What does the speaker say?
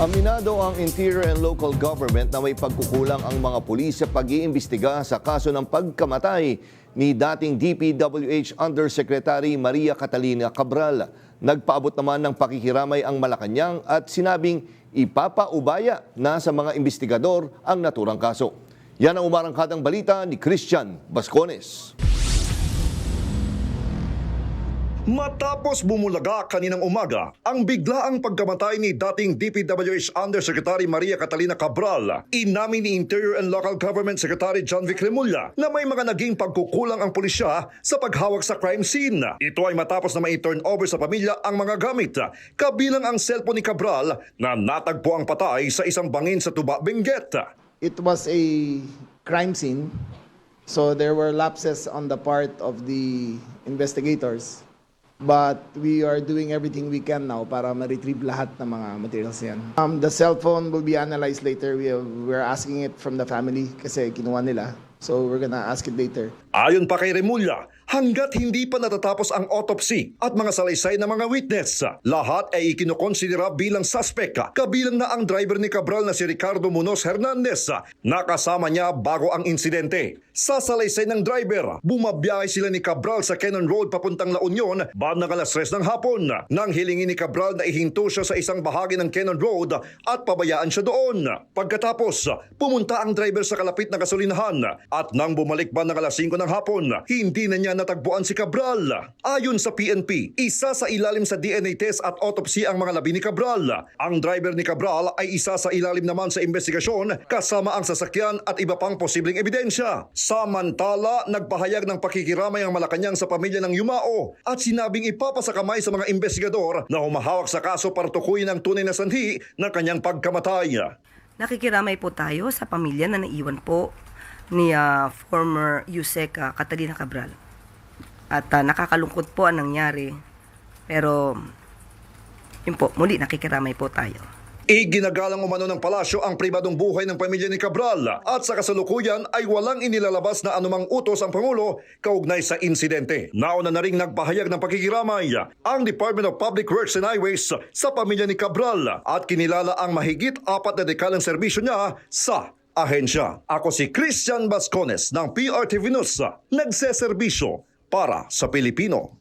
Aminado ang Interior and Local Government na may pagkukulang ang mga pulis sa pag-iimbestiga sa kaso ng pagkamatay ni dating DPWH Undersecretary Maria Catalina Cabral. Nagpaabot naman ng pakikiramay ang Malacanang at sinabing ipapaubaya na sa mga investigador ang naturang kaso. Yan ang umarangkadang balita ni Christian Bascones. Matapos bumulaga kaninang umaga ang biglaang pagkamatay ni dating DPWH Undersecretary Maria Catalina Cabral, inamin ni Interior and Local Government Secretary John Vic Remulla na may mga naging pagkukulang ang pulisya sa paghawak sa crime scene. Ito ay matapos na mai-turn over sa pamilya ang mga gamit, kabilang ang cellphone ni Cabral na natagpo ang patay sa isang bangin sa Tuba, Benguet. It was a crime scene, so there were lapses on the part of the investigators. But we are doing everything we can now para ma-retrieve lahat ng mga materials yan. The cell phone will be analyzed later. We're asking it from the family kasi kinuha nila. So we're gonna ask it later. Ayon pa kay Remulla, hanggat hindi pa natatapos ang autopsy at mga salaysay ng mga witness, lahat ay ikinukonsidera bilang suspect, kabilang na ang driver ni Cabral na si Ricardo Munoz Hernandez na kasama niya bago ang insidente. Sa salaysay ng driver, bumabiyahe sila ni Cabral sa Cannon Road papuntang La Union bandang alas 3 ng hapon. Nang hilingin ni Cabral na ihinto siya sa isang bahagi ng Cannon Road at pabayaan siya doon. Pagkatapos, pumunta ang driver sa kalapit na gasolinahan at nang bumalik bandang alas 5 ng hapon, hindi na niya natagpuan si Cabral. Ayon sa PNP, isa sa ilalim sa DNA test at autopsy ang mga labi ni Cabral. Ang driver ni Cabral ay isa sa ilalim naman sa investigasyon kasama ang sasakyan at iba pang posibleng ebidensya. Samantala, nagpahayag ng pakikiramay ang Malacanang sa pamilya ng yumao at sinabing ipapasakamay sa mga investigador na humahawak sa kaso para tukuyin ang tunay na sanhi ng kanyang pagkamatay. Nakikiramay po tayo sa pamilya na naiwan po ni former Yusek Catalina Cabral. At nakakalungkot po ang nangyari. Pero, yun po, muli nakikiramay po tayo. Iginagalang umano ng palasyo ang pribadong buhay ng pamilya ni Cabral at sa kasalukuyan ay walang inilalabas na anumang utos ang Pangulo kaugnay sa insidente. Nauna na ring nagpahayag ng pakikiramay ang Department of Public Works and Highways sa pamilya ni Cabral at kinilala ang mahigit 4 na dekalang serbisyo niya sa ahensya. Ako si Christian Bascones ng PRTV News, nagseserbisyo para sa Pilipino.